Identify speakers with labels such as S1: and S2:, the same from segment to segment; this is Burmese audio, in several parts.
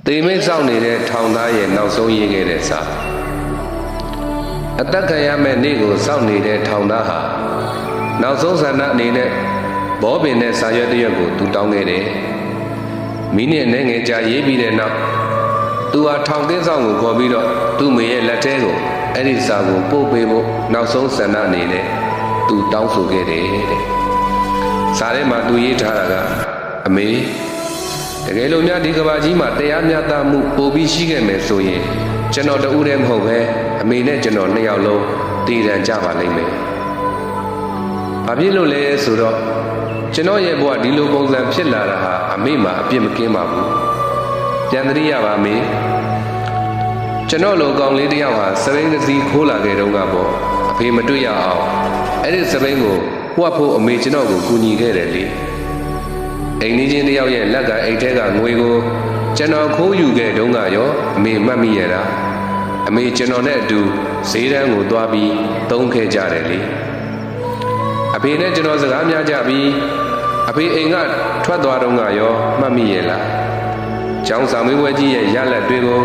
S1: တေမိတ်ဆောင်နေတဲ့ထောင်သားရဲ့နောက်ဆုံးရေးခဲ့တဲ့စာအသက်ခံရမယ့်နေ့ကိုစောင့်နေတဲ့ထောင်သားဟာနောက်ဆုံးဆန္ဒအနေနဲ့ဘောပင်နဲ့စာရွက်တစ်ရွက်ကိုသူတောင်းခဲ့တယ်မိနစ်နဲ့ငယ်ကြာရေးပြီးတဲ့နောက်သူဟာထောင်ကင်းဆောင်ကိုခေါ်ပြီးတော့သူ့မေရဲ့လက်ထဲကိုအဲ့ဒီစာကိုပို့ပေးဖို့နောက်ဆုံးဆန္ဒအနေနဲ့သူတောင်းဆိုခဲ့တယ်တဲ့စာထဲမှာသူရေးထားတာကအမေတကယ်လို့များဒီကဘာကြီးမှာတရားမျှတမှုပိုပြီးရှိခဲ့မယ်ဆိုရင်ကျွန်တော်တဦးတည်းမဟုတ်ပဲအမေနဲ့ကျွန်တော်နှစ်ယောက်လုံးတည်တံကြပါလိမ့်မယ်။ဘာဖြစ်လို့လဲဆိုတော့ကျွန်တော်ရဲ့ဘဝဒီလိုပုံစံဖြစ်လာတာဟာအမေမှာအပြစ်မကင်းပါဘူး။ပြန်သတိရပါမေ။ကျွန်တော်လိုကောင်လေးတယောက်ဟာစပိန်တစ်စီးခိုးလာခဲ့တော့ကပေါ့အဖေမတွေ့ရအောင်အဲ့ဒီစပိန်ကိုဝှက်ဖို့အမေကျွန်တော်ကိုကူညီခဲ့တယ်လေ။အိမ်နီးချင်းတယောက်ရဲ့လက်ကအိတ်ထဲကငွေကိုကျွန်တော်ခိုးယူခဲ့တုန်းကရောအမေမှတ်မိရတာအမေကျွန်တော်နဲ့အတူဈေးတန်းကိုသွားပြီးသုံးခဲ့ကြတယ်လေအဖေနဲ့ကျွန်တော်စကားများကြပြီးအဖေအိမ်ကထွက်သွားတုန်းကရောမှတ်မိရလားကျောင်းဆောင်မွေးပွဲကြီးရဲ့ရလက်တွေကို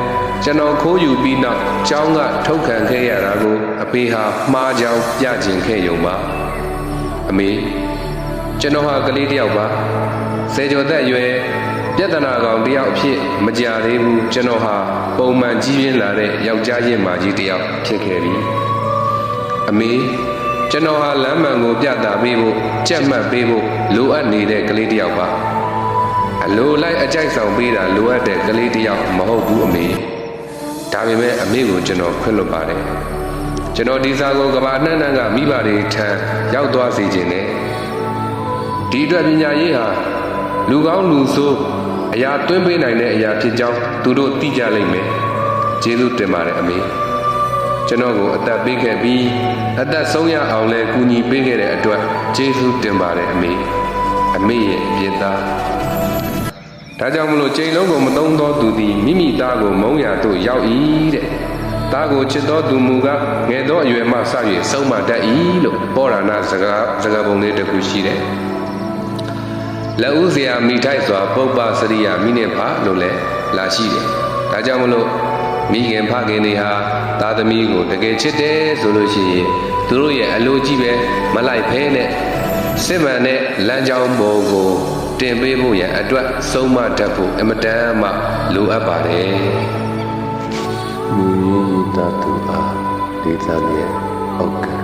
S1: ကျွန်တော်ခိုးယူပြီးနောက်ကျောင်းကထုတ်ခံခဲ့ရတာကိုအဖေဟာမှားကြောင်းပြကျင်ခဲ့ရုံပါအမေကျွန်တော်ဟာကလေးတယောက်ပါဆယ်ကျော်သက်အရွယ်ပြဿနာကောင်တယောက်အဖြစ်မကြသေးဘူးကျွန်တော်ဟာပုံမှန်ကြီးပြင်းလာတဲ့ယောက်ျားရင့်မာကြီးတယောက်ဖြစ်ခဲ့ပြီအမေကျွန်တော်ဟာလမ်းမှန်ကိုပြသပေးဖို့ကြက်မှတ်ပေးဖို့လိုအပ်နေတဲ့ကလေးတယောက်ပါအလိုလိုက်အကြိုက်ဆောင်ပေးတာလိုအပ်တဲ့ကလေးတယောက်မဟုတ်ဘူးအမေဒါပေမဲ့အမေကိုကျွန်တော်ခွင့်လွှတ်ပါတယ်ကျွန်တော်ဒီစာကိုကဘာနှံ့နှံ့ကမိဘတွေထံရောက်သွားစေခြင်းနဲ့ဒီအတွက်ပညာရေးဟာလူကောင်းလူဆိုးအရာတွင်းပေးနိုင်တဲ့အရာဖြစ်ကြောင်းသူတို့သိကြလိမ့်မယ်ကျေးဇူးတင်ပါတယ်အမေကျွန်တော်ကိုအသက်ပေးခဲ့ပြီးအသက်ဆုံးရအောင်လဲကူညီပေးခဲ့တဲ့အတွက်ကျေးဇူးတင်ပါတယ်အမေရဲ့အပြစ်သားဒါကြောင့်မလို့ချိန်လုံးကိုမသုံးသောသူသည်မိမိသားကိုမုန်းရာသို့ရောက်၏တဲ့သားကိုချစ်သောသူမူကားငယ်သောအရွယ်မှစ၍ဆုံးမတတ်၏လို့ပောရဏစကားပုံလေးတစ်ခုရှိတယ်လက်ဦးစရာမိထိုက်စွာပုပ္ပစရိယမိနစ်ဖလို့လည်းလာရှိတယ်ဒါကြောင့်မလို့မိခင်ဖခင်တွေဟာသားသမီးကိုတကယ်ချစ်တယ်ဆိုလို့ရှိရင်သူတို့ရဲ့အလိုကြီးပဲမလိုက်ဖဲနဲ့စစ်မှန်တဲ့လမ်းကြောင်းပေါ်ကိုတင်ပေးဖို့ရန်အတွက်ဆုံးမတတ်ဖို့အမတန်မှလိုအပ်ပါတယ်မိမိတတ်သူအားဒေသရဲ့ဟုတ်ကဲ့